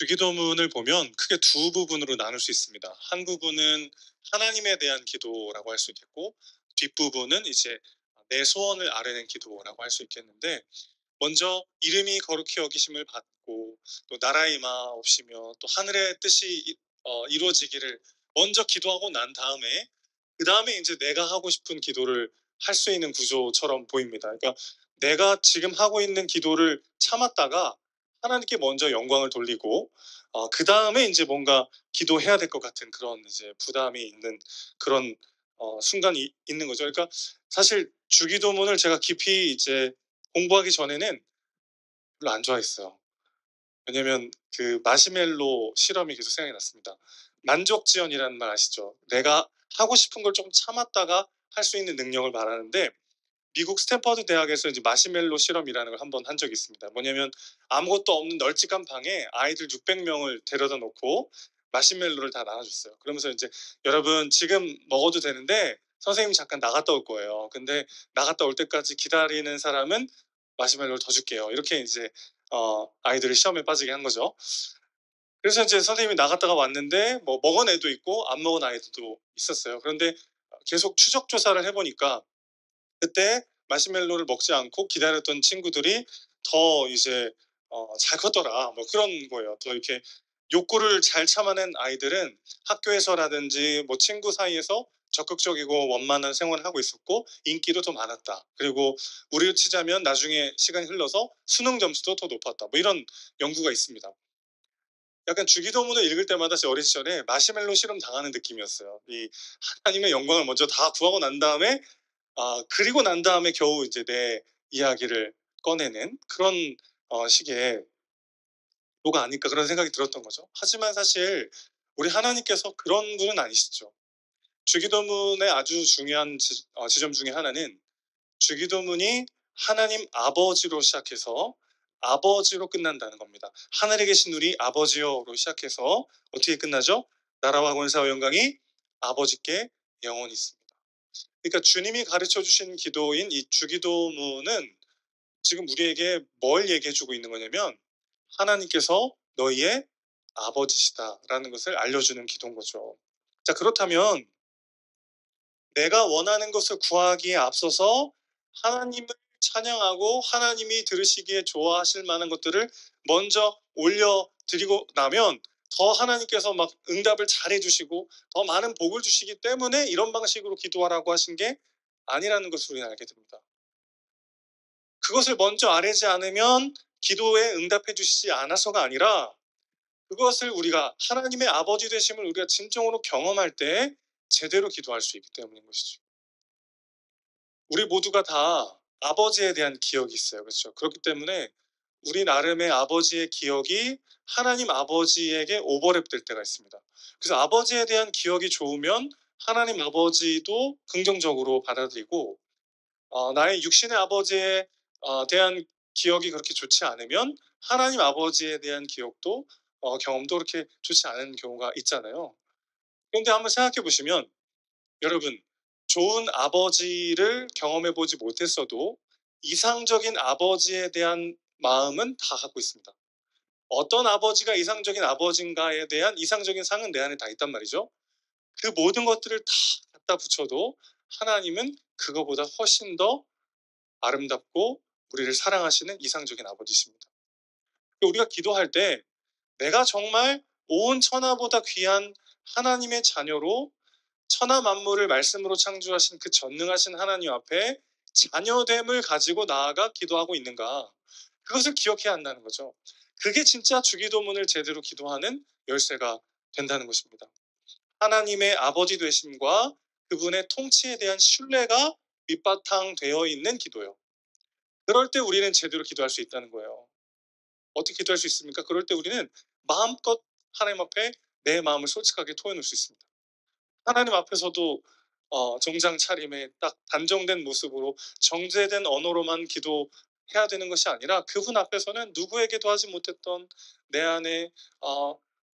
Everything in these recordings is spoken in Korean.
주기도문을 보면 크게 두 부분으로 나눌 수 있습니다. 한 부분은 하나님에 대한 기도라고 할 수 있겠고, 뒷부분은 이제 내 소원을 아뢰는 기도라고 할 수 있겠는데, 먼저 이름이 거룩히 여기심을 받고 또 나라의 마옵시며 또 하늘의 뜻이 이루어지기를 먼저 기도하고 난 다음에, 그 다음에 이제 내가 하고 싶은 기도를 할 수 있는 구조처럼 보입니다. 그러니까 내가 지금 하고 있는 기도를 참았다가 하나님께 먼저 영광을 돌리고, 그 다음에 이제 뭔가 기도해야 될 것 같은 그런 이제 부담이 있는 그런 순간이 있는 거죠. 그러니까 사실 주기도문을 제가 깊이 이제 공부하기 전에는 별로 안 좋아했어요. 왜냐면 그 마시멜로 실험이 계속 생각이 났습니다. 만족지연이라는 말 아시죠? 내가 하고 싶은 걸 조금 참았다가 할 수 있는 능력을 말하는데, 미국 스탠퍼드 대학에서 이제 마시멜로 실험이라는 걸 한번 한 적이 있습니다. 뭐냐면 아무것도 없는 널찍한 방에 아이들 600명을 데려다 놓고 마시멜로를 다 나눠줬어요. 그러면서 이제 여러분 지금 먹어도 되는데 선생님이 잠깐 나갔다 올 거예요. 근데 나갔다 올 때까지 기다리는 사람은 마시멜로를 더 줄게요. 이렇게 이제 아이들을 시험에 빠지게 한 거죠. 그래서 이제 선생님이 나갔다가 왔는데 뭐 먹은 애도 있고 안 먹은 아이들도 있었어요. 그런데 계속 추적 조사를 해보니까 그때 마시멜로를 먹지 않고 기다렸던 친구들이 더 이제 잘 컸더라. 뭐 그런 거예요. 더 이렇게 욕구를 잘 참아낸 아이들은 학교에서라든지 뭐 친구 사이에서 적극적이고 원만한 생활을 하고 있었고 인기도 더 많았다. 그리고 우리로 치자면 나중에 시간이 흘러서 수능 점수도 더 높았다. 뭐 이런 연구가 있습니다. 약간 주기도문을 읽을 때마다 제 어린 시절에 마시멜로 실험 당하는 느낌이었어요. 이 하나님의 영광을 먼저 다 구하고 난 다음에, 그리고 난 다음에 겨우 이제 내 이야기를 꺼내는 그런 식의 도가 아닐까 그런 생각이 들었던 거죠. 하지만 사실 우리 하나님께서 그런 분은 아니시죠. 주기도문의 아주 중요한 지점 중에 하나는 주기도문이 하나님 아버지로 시작해서 아버지로 끝난다는 겁니다. 하늘에 계신 우리 아버지여로 시작해서 어떻게 끝나죠? 나라와 권세와 영광이 아버지께 영원히 있습니다. 그러니까 주님이 가르쳐 주신 기도인 이 주기도문은 지금 우리에게 뭘 얘기해 주고 있는 거냐면 하나님께서 너희의 아버지시다라는 것을 알려주는 기도인 거죠. 자, 그렇다면 내가 원하는 것을 구하기에 앞서서 하나님을 찬양하고 하나님이 들으시기에 좋아하실 만한 것들을 먼저 올려드리고 나면 더 하나님께서 막 응답을 잘해 주시고 더 많은 복을 주시기 때문에 이런 방식으로 기도하라고 하신 게 아니라는 것을 우리는 알게 됩니다. 그것을 먼저 아뢰지 않으면 기도에 응답해 주시지 않아서가 아니라, 그것을 우리가 하나님의 아버지 되심을 우리가 진정으로 경험할 때 제대로 기도할 수 있기 때문인 것이죠. 우리 모두가 다 아버지에 대한 기억이 있어요. 그렇죠? 그렇기 때문에 우리 나름의 아버지의 기억이 하나님 아버지에게 오버랩 될 때가 있습니다. 그래서 아버지에 대한 기억이 좋으면 하나님 아버지도 긍정적으로 받아들이고, 나의 육신의 아버지에 대한 기억이 그렇게 좋지 않으면 하나님 아버지에 대한 기억도 경험도 그렇게 좋지 않은 경우가 있잖아요. 그런데 한번 생각해 보시면 여러분, 좋은 아버지를 경험해 보지 못했어도 이상적인 아버지에 대한 마음은 다 갖고 있습니다. 어떤 아버지가 이상적인 아버지인가에 대한 이상적인 상은 내 안에 다 있단 말이죠. 그 모든 것들을 다 갖다 붙여도 하나님은 그거보다 훨씬 더 아름답고 우리를 사랑하시는 이상적인 아버지십니다. 우리가 기도할 때 내가 정말 온 천하보다 귀한 하나님의 자녀로 천하 만물을 말씀으로 창조하신 그 전능하신 하나님 앞에 자녀됨을 가지고 나아가 기도하고 있는가, 그것을 기억해야 한다는 거죠. 그게 진짜 주기도문을 제대로 기도하는 열쇠가 된다는 것입니다. 하나님의 아버지 되심과 그분의 통치에 대한 신뢰가 밑바탕 되어 있는 기도요. 그럴 때 우리는 제대로 기도할 수 있다는 거예요. 어떻게 기도할 수 있습니까? 그럴 때 우리는 마음껏 하나님 앞에 내 마음을 솔직하게 토해놓을 수 있습니다. 하나님 앞에서도 정장 차림에 딱 단정된 모습으로 정제된 언어로만 기도해야 되는 것이 아니라 그분 앞에서는 누구에게도 하지 못했던 내 안에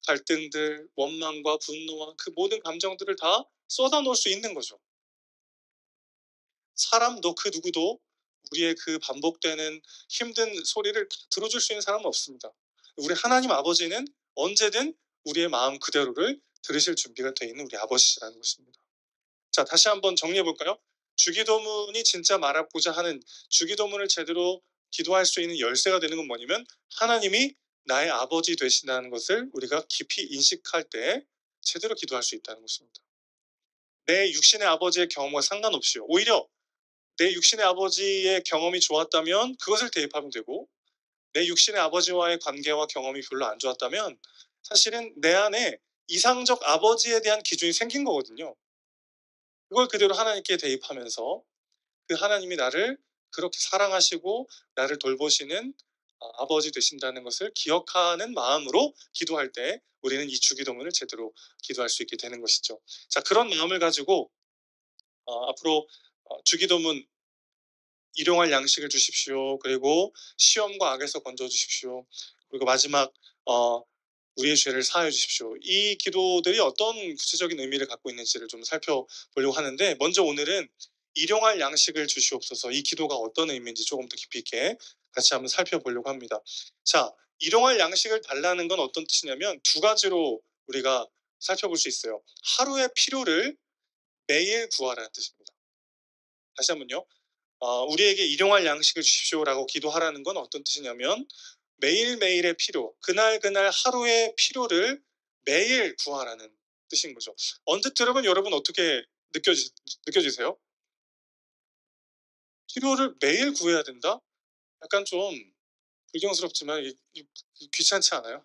갈등들, 원망과 분노와 그 모든 감정들을 다 쏟아놓을 수 있는 거죠. 사람도 그 누구도 우리의 그 반복되는 힘든 소리를 다 들어줄 수 있는 사람은 없습니다. 우리 하나님 아버지는 언제든 우리의 마음 그대로를 들으실 준비가 돼 있는 우리 아버지라는 것입니다. 자, 다시 한번 정리해 볼까요? 주기도문이 진짜 말하고자 하는, 주기도문을 제대로 기도할 수 있는 열쇠가 되는 건 뭐냐면 하나님이 나의 아버지 되신다는 것을 우리가 깊이 인식할 때 제대로 기도할 수 있다는 것입니다. 내 육신의 아버지의 경험과 상관없이요. 오히려 내 육신의 아버지의 경험이 좋았다면 그것을 대입하면 되고, 내 육신의 아버지와의 관계와 경험이 별로 안 좋았다면 사실은 내 안에 이상적 아버지에 대한 기준이 생긴 거거든요. 그걸 그대로 하나님께 대입하면서 그 하나님이 나를 그렇게 사랑하시고 나를 돌보시는 아버지 되신다는 것을 기억하는 마음으로 기도할 때 우리는 이 주기도문을 제대로 기도할 수 있게 되는 것이죠. 자, 그런 마음을 가지고 앞으로 주기도문 일용할 양식을 주십시오. 그리고 시험과 악에서 건져 주십시오. 그리고 마지막 어, 우리의 죄를 사하여 주십시오. 이 기도들이 어떤 구체적인 의미를 갖고 있는지를 좀 살펴보려고 하는데, 먼저 오늘은 일용할 양식을 주시옵소서, 이 기도가 어떤 의미인지 조금 더 깊이 있게 같이 한번 살펴보려고 합니다. 자, 일용할 양식을 달라는 건 어떤 뜻이냐면 두 가지로 우리가 살펴볼 수 있어요. 하루의 필요를 매일 구하라는 뜻입니다. 다시 한번요. 우리에게 일용할 양식을 주십시오라고 기도하라는 건 어떤 뜻이냐면 매일매일의 필요, 그날그날 하루의 필요를 매일 구하라는 뜻인 거죠. 언뜻 들으면 여러분 어떻게 느껴지세요? 필요를 매일 구해야 된다? 약간 좀 불경스럽지만 귀찮지 않아요?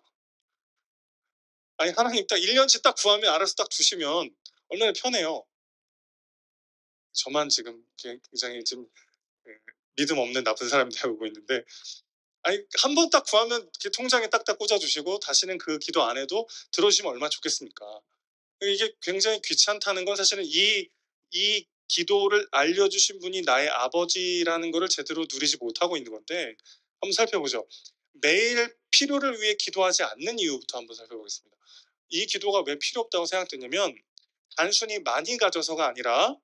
아니, 하나님 딱 1년치 딱 구하면 알아서 딱 주시면 얼마나 편해요. 저만 지금 굉장히 좀 믿음 없는 나쁜 사람이 되고 있는데, 아니, 한 번 딱 구하면 이렇게 통장에 딱딱 꽂아주시고 다시는 그 기도 안 해도 들어주시면 얼마나 좋겠습니까? 이게 굉장히 귀찮다는 건 사실은 이 기도를 알려주신 분이 나의 아버지라는 것을 제대로 누리지 못하고 있는 건데, 한번 살펴보죠. 매일 필요를 위해 기도하지 않는 이유부터 한번 살펴보겠습니다. 이 기도가 왜 필요 없다고 생각되냐면 단순히 많이 가져서가 아니라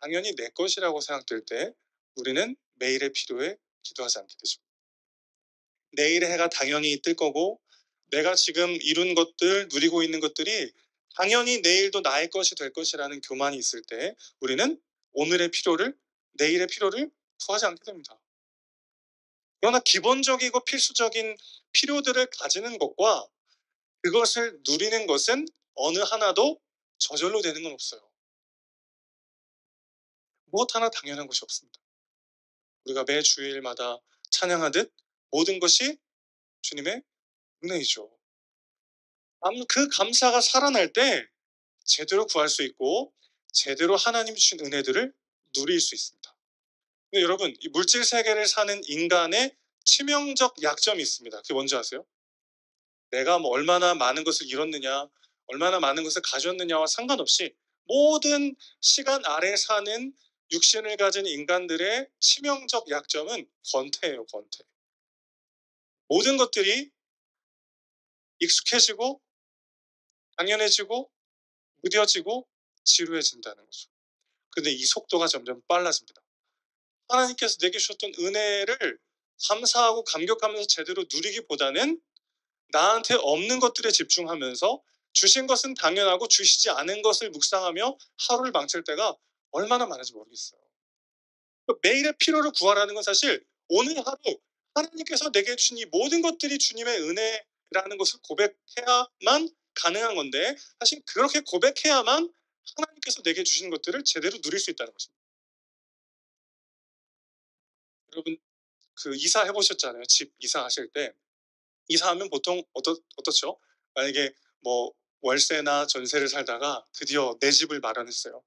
당연히 내 것이라고 생각될 때 우리는 매일의 필요에 기도하지 않게 되죠. 내일의 해가 당연히 뜰 거고 내가 지금 이룬 것들, 누리고 있는 것들이 당연히 내일도 나의 것이 될 것이라는 교만이 있을 때 우리는 오늘의 필요를, 내일의 필요를 구하지 않게 됩니다. 그러나 기본적이고 필수적인 필요들을 가지는 것과 그것을 누리는 것은 어느 하나도 저절로 되는 건 없어요. 무엇 하나 당연한 것이 없습니다. 우리가 매 주일마다 찬양하듯 모든 것이 주님의 은혜이죠. 그 감사가 살아날 때 제대로 구할 수 있고 제대로 하나님이 주신 은혜들을 누릴 수 있습니다. 근데 여러분, 이 물질 세계를 사는 인간의 치명적 약점이 있습니다. 그게 뭔지 아세요? 내가 뭐 얼마나 많은 것을 이뤘느냐, 얼마나 많은 것을 가졌느냐와 상관없이 모든 시간 아래 사는 육신을 가진 인간들의 치명적 약점은 권태예요, 권태. 모든 것들이 익숙해지고 당연해지고 무뎌지고 지루해진다는 거죠. 근데 이 속도가 점점 빨라집니다. 하나님께서 내게 주셨던 은혜를 감사하고 감격하면서 제대로 누리기보다는 나한테 없는 것들에 집중하면서 주신 것은 당연하고 주시지 않은 것을 묵상하며 하루를 망칠 때가 얼마나 많은지 모르겠어요. 매일의 필요를 구하라는 건 사실 오늘 하루 하나님께서 내게 주신 이 모든 것들이 주님의 은혜라는 것을 고백해야만 가능한 건데, 사실 그렇게 고백해야만 하나님께서 내게 주신 것들을 제대로 누릴 수 있다는 것입니다. 여러분, 그 이사 해보셨잖아요. 집 이사하실 때 이사하면 보통 어떻죠? 만약에 뭐 월세나 전세를 살다가 드디어 내 집을 마련했어요.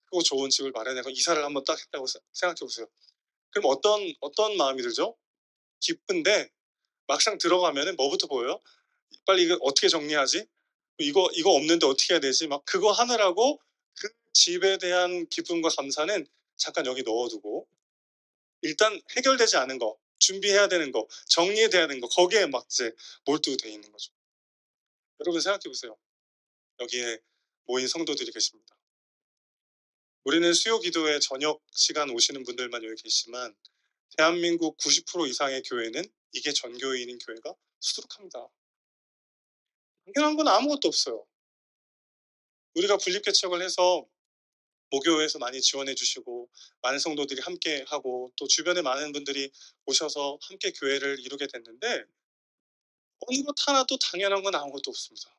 크고 좋은 집을 마련해서 이사를 한번 딱 했다고 생각해 보세요. 그럼 어떤 마음이 들죠? 기쁜데 막상 들어가면은 뭐부터 보여요? 빨리 이거 어떻게 정리하지? 이거 없는데 어떻게 해야 되지? 막 그거 하느라고 그 집에 대한 기쁨과 감사는 잠깐 여기 넣어두고 일단 해결되지 않은 거, 준비해야 되는 거, 정리해야 되는 거, 거기에 막 이제 몰두돼 있는 거죠. 여러분 생각해 보세요. 여기에 모인 성도들이 계십니다. 우리는 수요 기도회 저녁 시간 오시는 분들만 여기 계시지만 대한민국 90% 이상의 교회는 이게 전교인인 교회가 수두룩합니다. 당연한 건 아무것도 없어요. 우리가 분립개척을 해서 모교회에서 많이 지원해 주시고 많은 성도들이 함께하고 또 주변에 많은 분들이 오셔서 함께 교회를 이루게 됐는데 어느 것 하나도 당연한 건 아무것도 없습니다.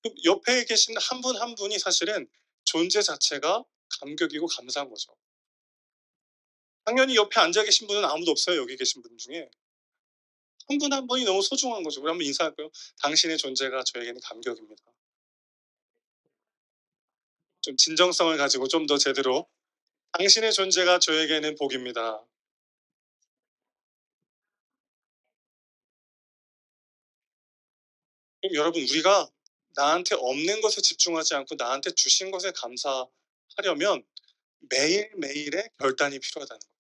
그 옆에 계신 한 분 한 분이 사실은 존재 자체가 감격이고 감사한 거죠. 당연히 옆에 앉아 계신 분은 아무도 없어요, 여기 계신 분 중에. 한 분 한 분이 너무 소중한 거죠. 우리 한번 인사할까요? 당신의 존재가 저에게는 감격입니다. 좀 진정성을 가지고 좀 더 제대로 당신의 존재가 저에게는 복입니다. 그럼 여러분 우리가 나한테 없는 것에 집중하지 않고 나한테 주신 것에 감사하려면 매일매일의 결단이 필요하다는 거예요.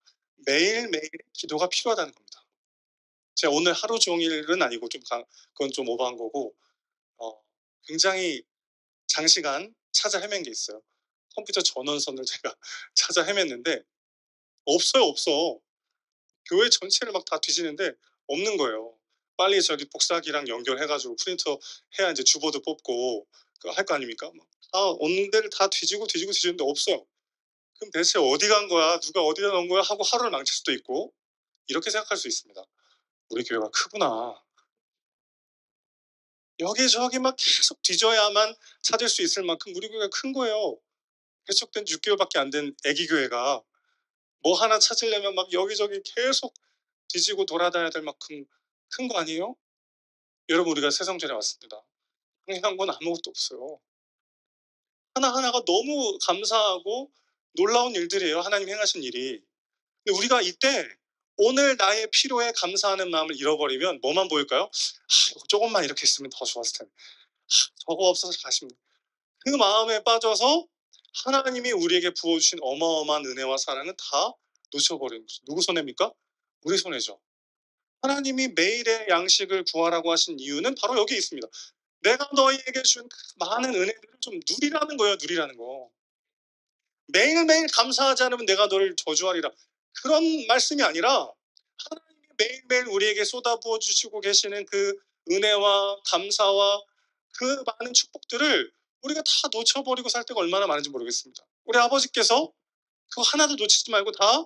매일매일의 기도가 필요하다는 겁니다. 제가 오늘 하루 종일은 아니고 그건 좀 오버한 거고 어 굉장히 장시간 찾아 헤맨 게 있어요. 컴퓨터 전원선을 제가 찾아 헤맸는데 없어요, 없어. 교회 전체를 막 다 뒤지는데 없는 거예요. 빨리 저기 복사기랑 연결해 가지고 프린터 해야 인제 주보도 뽑고 그 할 거 아닙니까? 막 다 없는 데를 다 뒤지고 뒤지는데 없어요. 그럼 대체 어디 간 거야? 누가 어디다 넣은 거야? 하고 하루를 망칠 수도 있고 이렇게 생각할 수 있습니다. '우리 교회가 크구나.' 여기저기 막 계속 뒤져야만 찾을 수 있을 만큼 우리 교회가 큰 거예요. 개척된 지 6 개월밖에 안 된 아기 교회가 뭐 하나 찾으려면 막 여기저기 계속 뒤지고 돌아다녀야 될 만큼 큰 거 아니에요? 여러분 우리가 새성전에 왔습니다. 당연한 건 아무것도 없어요. 하나하나가 너무 감사하고 놀라운 일들이에요, 하나님이 행하신 일이. 근데 우리가 이때 오늘 나의 필요에 감사하는 마음을 잃어버리면 뭐만 보일까요? '이거 쪼금만 이렇게 했으면 더 좋았을 텐데. 저거 없어서 아쉽네.' 그 마음에 빠져서 하나님이 우리에게 부어 주신 어마어마한 은혜와 사랑은 다 놓쳐 버리는 거죠. 누구 손해입니까? 우리 손해죠. 하나님이 매일의 양식을 구하라고 하신 이유는 바로 여기에 있습니다. 내가 너희에게 준 그 많은 은혜들을 좀 누리라는 거예요, 누리라는 거. 매일매일 감사하지 않으면 내가 너를 저주하리라. 그런 말씀이 아니라 하나님이 매일매일 우리에게 쏟아부어 주시고 계시는 그 은혜와 감사와 그 많은 축복들을 우리가 다 놓쳐버리고 살 때가 얼마나 많은지 모르겠습니다. 우리 아버지께서 그거 하나도 놓치지 말고 다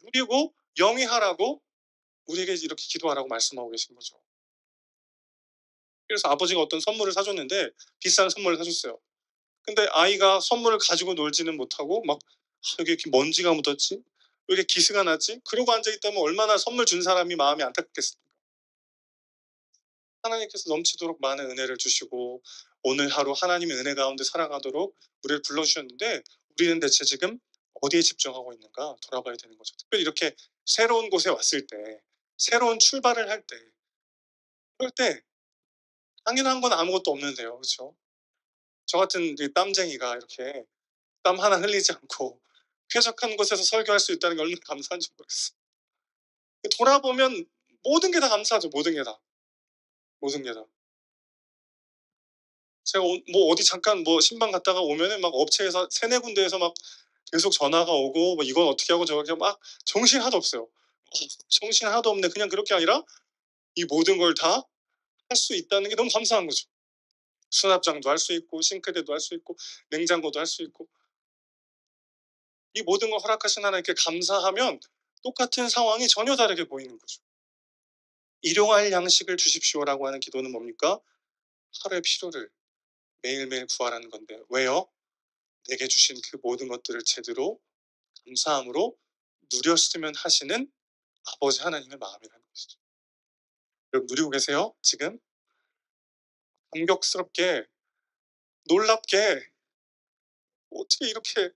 누리고 영위하라고 우리에게 이렇게 기도하라고 말씀하고 계신 거죠. 그래서 아버지가 어떤 선물을 사줬는데 비싼 선물을 사줬어요. 근데 아이가 선물을 가지고 놀지는 못하고 막 '여기 이렇게 먼지가 묻었지? 왜 이렇게 기스가 나지?' 그러고 앉아 있다면 얼마나 선물 준 사람이 마음이 안타깝겠습니까? 하나님께서 넘치도록 많은 은혜를 주시고 오늘 하루 하나님의 은혜 가운데 살아가도록 우리를 불러 주셨는데 우리는 대체 지금 어디에 집중하고 있는가 돌아봐야 되는 거죠. 특별히 이렇게 새로운 곳에 왔을 때 새로운 출발을 할 때 그럴 때 당연한 건 아무것도 없는데요. 그렇죠? 저 같은 그 땀쟁이가 이렇게 땀 하나 흘리지 않고 쾌적한 곳에서 설교할 수 있다는 게 얼마나 감사한지 모르겠어요. 돌아보면 모든 게 다 감사하죠. 모든 게 다. 모든 게 다. 제가 뭐 어디 잠깐 뭐 신방 갔다가 오면은 막 업체에서 3-4 군데에서 막 계속 전화가 오고 뭐 이건 어떻게 하고 저렇게 막 정신 하나도 없어요. 정신 하나도 없네. 그냥 그럴 게 아니라 이 모든 걸 다 할 수 있다는 게 너무 감사한 거죠. 수납장도 할 수 있고 싱크대도 할 수 있고 냉장고도 할 수 있고 이 모든 걸 허락하신 하나님께 감사하면 똑같은 상황이 전혀 다르게 보이는 거죠. 일용할 양식을 주십시오라고 하는 기도는 뭡니까? 하루의 필요를 매일매일 구하라는 건데 왜요? 내게 주신 그 모든 것들을 제대로 감사함으로 누렸으면 하시는 아버지 하나님의 마음이라는 것이죠. 여러분 누리고 계세요? 지금? 감격스럽게 놀랍게 어떻게 이렇게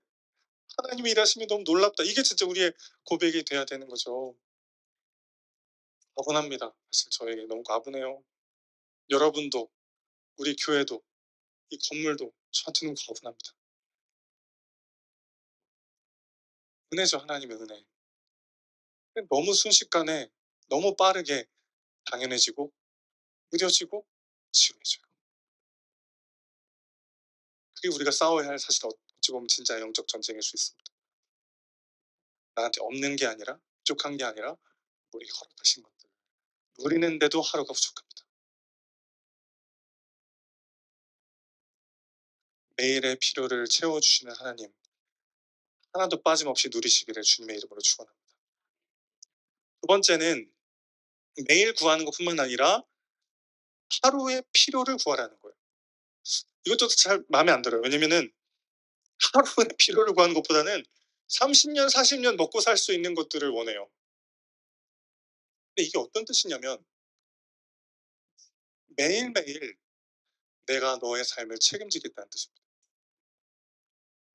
하나님이 일하심이 너무 놀랍다. 이게 진짜 우리의 고백이 돼야 되는 거죠. 과분합니다. 사실 저에게 너무 과분해요. 여러분도 우리 교회도 이 건물도 저한테는 과분합니다. 은혜죠, 하나님의 은혜. 너무 순식간에 너무 빠르게 당연해지고 무뎌지고 지루해져요. 그게 우리가 싸워야 할 사실 어찌 보면 진짜 영적 전쟁일 수 있습니다. 나한테 없는 게 아니라 부족한 게 아니라 우리에게 허락하신 것들 누리는데도 하루가 부족합니다. 매일의 필요를 채워주시는 하나님, 하나도 빠짐없이 누리시기를 주님의 이름으로 축원합니다. 두 번째는 매일 구하는 것뿐만 아니라 하루의 필요를 구하라는 거예요. 이것도 잘 마음에 안 들어요. 왜냐면은 하루의 필요를 구하는 것보다는 30년, 40년 먹고 살 수 있는 것들을 원해요. 근데 이게 어떤 뜻이냐면 매일매일 내가 너의 삶을 책임지겠다는 뜻입니다.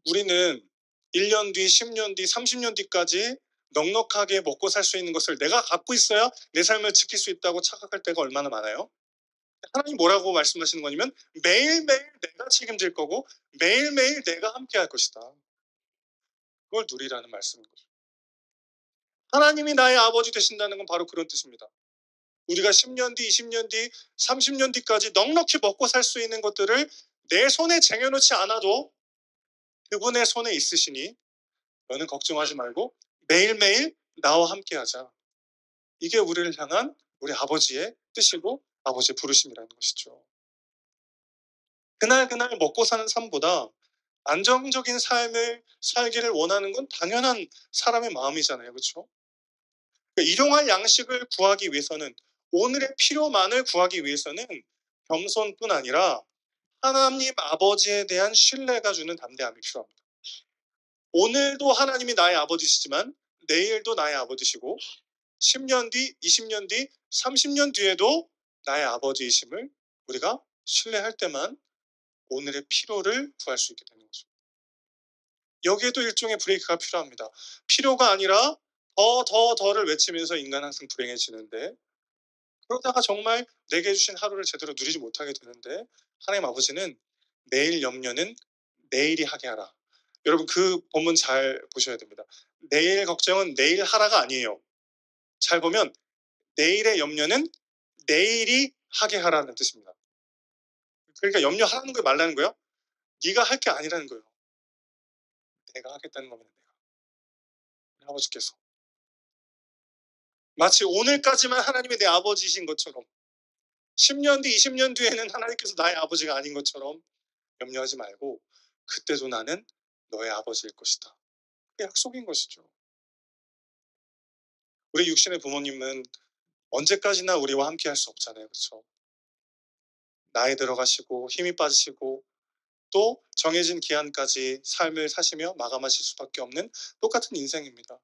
우리는 1년 뒤, 10년 뒤, 30년 뒤까지 넉넉하게 먹고 살 수 있는 것을 내가 갖고 있어야 내 삶을 지킬 수 있다고 착각할 때가 얼마나 많아요. 하나님 뭐라고 말씀하시는 거냐면 매일매일 내가 책임질 거고 매일매일 내가 함께 할 것이다. 그걸 누리라는 말씀인 거죠. 하나님이 나의 아버지 되신다는 건 바로 그런 뜻입니다. 우리가 10년 뒤, 20년 뒤, 30년 뒤까지 넉넉히 먹고 살 수 있는 것들을 내 손에 쟁여놓지 않아도 그분의 손에 있으시니 너는 걱정하지 말고 매일매일 나와 함께 하자. 이게 우리를 향한 우리 아버지의 뜻이고 아버지의 부르심이라는 것이죠. 그날그날 먹고 사는 삶보다 안정적인 삶을 살기를 원하는 건 당연한 사람의 마음이잖아요. 그렇죠? 일용할 양식을 구하기 위해서는 오늘의 필요만을 구하기 위해서는 겸손뿐 아니라 하나님 아버지에 대한 신뢰가 주는 담대함이 필요합니다. 오늘도 하나님이 나의 아버지시지만 내일도 나의 아버지시고 10년 뒤, 20년 뒤, 30년 뒤에도 나의 아버지이심을 우리가 신뢰할 때만 오늘의 필요를 구할 수 있게 되는 거죠. 여기에도 일종의 브레이크가 필요합니다. 필요가 아니라 더를 외치면서 인간은 항상 불행해지는데 그러다가 정말 내게 주신 하루를 제대로 누리지 못하게 되는데 하나님 아버지는 내일 염려는 내일이 하게 하라. 여러분 그 본문 잘 보셔야 됩니다. 내일 걱정은 내일 하라가 아니에요. 잘 보면 내일의 염려는 내일이 하게 하라는 뜻입니다. 그러니까 염려하라는 거 말라는 거예요. 네가 할 게 아니라는 거예요. 내가 하겠다는 겁니다. 내가. 아버지께서 마치 오늘까지만 하나님이 내 아버지이신 것처럼 10년 뒤, 20년 뒤에는 하나님께서 나의 아버지가 아닌 것처럼 염려하지 말고 그때도 나는 너의 아버지일 것이다. 그게 약속인 것이죠. 우리 육신의 부모님은 언제까지나 우리와 함께 할 수 없잖아요. 그렇죠? 나이 들어가시고 힘이 빠지시고 또 정해진 기한까지 삶을 사시며 마감하실 수밖에 없는 똑같은 인생입니다.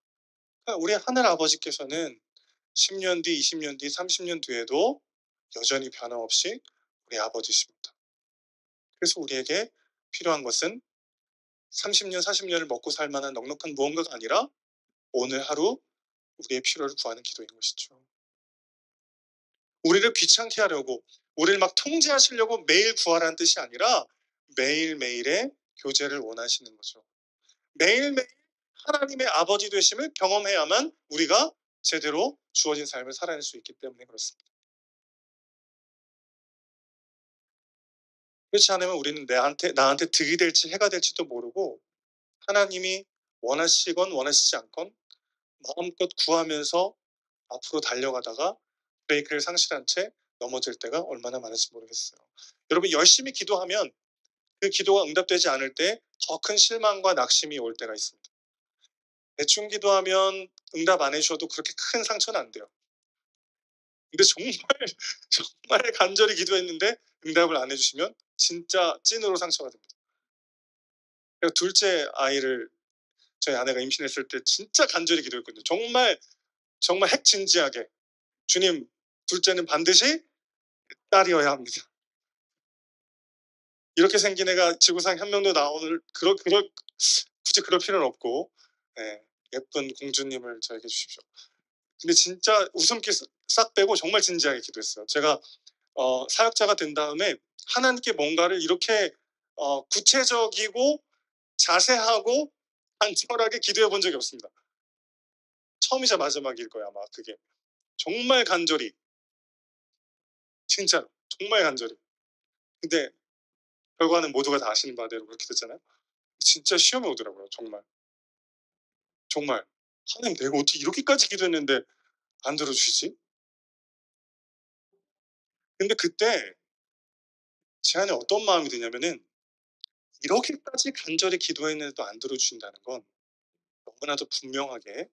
그러니까 우리 하늘 아버지께서는 10년 뒤, 20년 뒤, 30년 뒤에도 여전히 변함없이 우리 아버지십니다. 그래서 우리에게 필요한 것은 30년, 40년을 먹고 살 만한 넉넉한 무언가가 아니라 오늘 하루 우리의 필요를 구하는 기도인 것이죠. 우리를 귀찮게 하려고 우리를 막 통제하시려고 매일 구하라는 뜻이 아니라 매일매일의 교제를 원하시는 거죠. 매일매일 하나님의 아버지 되심을 경험해야만 우리가 제대로 주어진 삶을 살아낼 수 있기 때문에 그렇습니다. 그렇지 않으면 우리는 나한테 득이 될지 해가 될지도 모르고 하나님이 원하시건 원하시지 않건 마음껏 구하면서 앞으로 달려가다가 브레이크를 상실한 채 넘어질 때가 얼마나 많을지 모르겠어요. 여러분 열심히 기도하면 그 기도가 응답되지 않을 때 더 큰 실망과 낙심이 올 때가 있습니다. 대충 기도하면 응답 안 해주셔도 그렇게 큰 상처는 안 돼요. 근데 정말 정말 간절히 기도했는데 응답을 안 해주시면 진짜 찐으로 상처가 됩니다. 그리고 둘째 아이를 저희 아내가 임신했을 때 진짜 간절히 기도했거든요. 정말 핵진지하게 주님 둘째는 반드시 딸이어야 합니다. 이렇게 생긴 애가 지구상에 한 명도 나오는 굳이 그럴 필요는 없고 예, 예쁜 공주님을 저에게 주십시오. 근데 진짜 웃음기 싹 빼고 정말 진지하게 기도했어요. 제가 사역자가 된 다음에 하나님께 뭔가를 이렇게 구체적이고 자세하고 간절하게 기도해 본 적이 없습니다. 처음이자 마지막일 거야 아마 그게. 정말 간절히 진짜 정말 간절히. 근데 결과는 모두가 다 아시는 바대로 그렇게 됐잖아요. 진짜 시험이 오더라고요. 정말. 정말. 하나님 내가 어떻게 이렇게까지 기도했는데 안 들어주시지? 근데 그때 제 안에 어떤 마음이 드냐면은 이렇게까지 간절히 기도했는데도 안 들어주신다는 건 너무나도 분명하게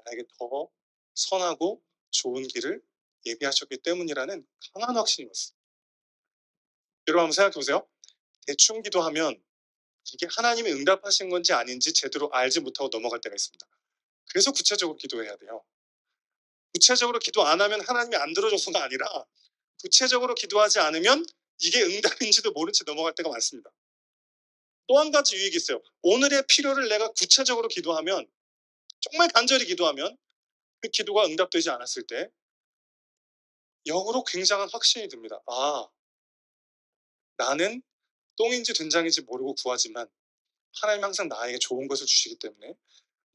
나에게 더 선하고 좋은 길을 예비하셨기 때문이라는 강한 확신이었어요. 여러분 한번 생각해 보세요. 대충 기도하면 이게 하나님이 응답하신 건지 아닌지 제대로 알지 못하고 넘어갈 때가 있습니다. 그래서 구체적으로 기도해야 돼요. 구체적으로 기도 안 하면 하나님이 안 들어줘서가 아니라 구체적으로 기도하지 않으면 이게 응답인지도 모른 채 넘어갈 때가 많습니다. 또 한 가지 유익이 있어요. 오늘의 필요를 내가 구체적으로 기도하면, 정말 간절히 기도하면 그 기도가 응답되지 않았을 때 역으로 굉장한 확신이 듭니다. 아, 나는 똥인지 된장인지 모르고 구하지만 하나님 항상 나에게 좋은 것을 주시기 때문에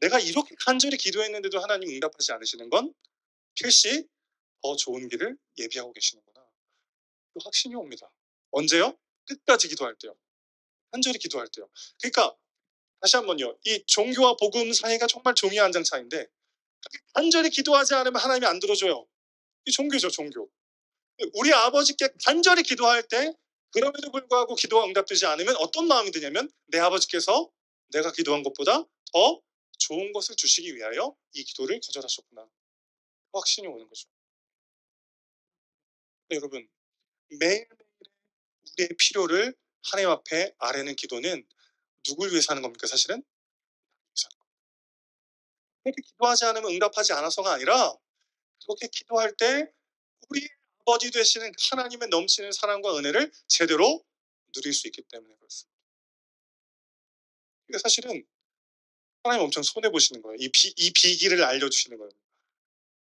내가 이렇게 간절히 기도했는데도 하나님 응답하지 않으시는 건 필시 더 좋은 길을 예비하고 계시는구나. 그 확신이 옵니다. 언제요? 끝까지 기도할 때요. 간절히 기도할 때요. 그러니까 다시 한번요. 이 종교와 복음 사이가 정말 종이 한 장 차이인데 간절히 기도하지 않으면 하나님이 안 들어줘요. 이 종교죠, 종교. 우리 아버지께 간절히 기도할 때 그럼에도 불구하고 기도가 응답되지 않으면 어떤 마음이 드냐면 내 아버지께서 내가 기도한 것보다 더 좋은 것을 주시기 위하여 이 기도를 거절하셨구나. 확신이 오는 거죠. 여러분, 매일 우리의 필요를 하나님 앞에 아뢰는 기도는 누굴 위해서 하는 겁니까, 사실은? 그렇게 기도하지 않으면 응답하지 않아서가 아니라 그렇게 기도할 때 우리 아버지 되시는 하나님의 넘치는 사랑과 은혜를 제대로 누릴 수 있기 때문에 그렇습니다. 그러니까 사실은 하나님 엄청 손해보시는 거예요. 이 비기를 알려주시는 거예요.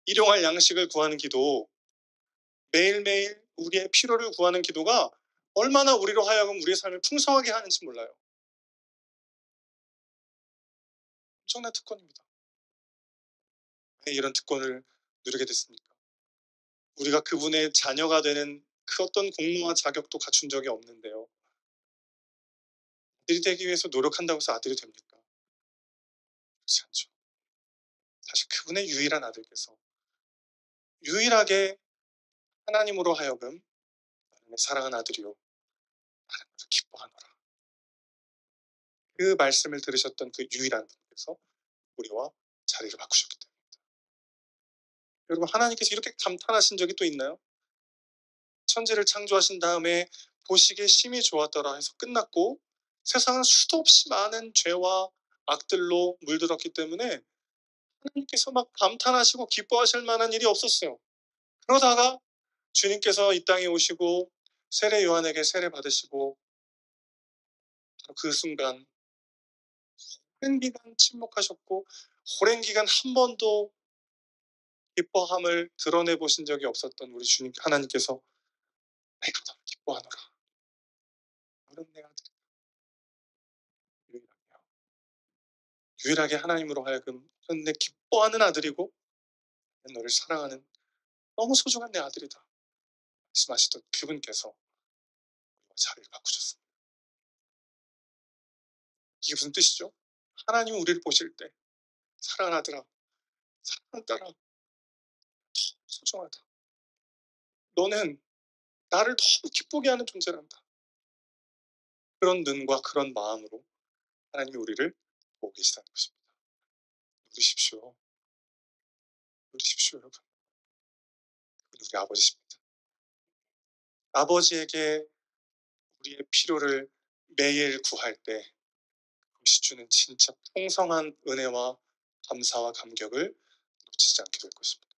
일용할 양식을 구하는 기도, 매일매일 우리의 필요를 구하는 기도가 얼마나 우리로 하여금 우리의 삶을 풍성하게 하는지 몰라요. 엄청난 특권입니다. 왜 이런 특권을 누리게 됐습니까? 우리가 그분의 자녀가 되는 그 어떤 공로와 자격도 갖춘 적이 없는데요. 아들이 되기 위해서 노력한다고 해서 아들이 됩니까? 그렇지 않죠. 사실 그분의 유일한 아들께서 유일하게 하나님으로 하여금 나는 내 사랑하는 아들이요 하나님께서 기뻐하노라. 그 말씀을 들으셨던 그 유일한 분께서 우리와 자리를 바꾸셨기 때문입니다. 여러분, 하나님께서 이렇게 감탄하신 적이 또 있나요? 천지를 창조하신 다음에 보시기에 심히 좋았더라 해서 끝났고 세상은 수도 없이 많은 죄와 악들로 물들었기 때문에 하나님께서 막 감탄하시고 기뻐하실 만한 일이 없었어요. 그러다가 주님께서 이 땅에 오시고 세례 요한에게 세례 받으시고 그 순간 오랜 기간 침묵하셨고 오랜 기간 한 번도 기뻐함을 드러내 보신 적이 없었던 우리 주님 하나님께서 내가 너를 기뻐하노라. 너는 내 아들. 유일하게요. 유일하게 하나님으로 하여금 너는 내 기뻐하는 아들이고 너를 사랑하는 너무 소중한 내 아들이다. 말씀하시던 그분께서 자리를 바꾸셨습니다. 이게 무슨 뜻이죠? 하나님은 우리를 보실 때 사랑하는 아들아, 사랑하는 딸아, 더 소중하다. 너는 나를 너무 기쁘게 하는 존재란다. 그런 눈과 그런 마음으로 하나님이 우리를 보고 계시다는 것입니다. 누리십시오. 누리십시오, 여러분. 우리 아버지십니다. 아버지에게 우리의 필요를 매일 구할 때 그것이 주는 진짜 풍성한 은혜와 감사와 감격을 놓치지 않게 될 것입니다.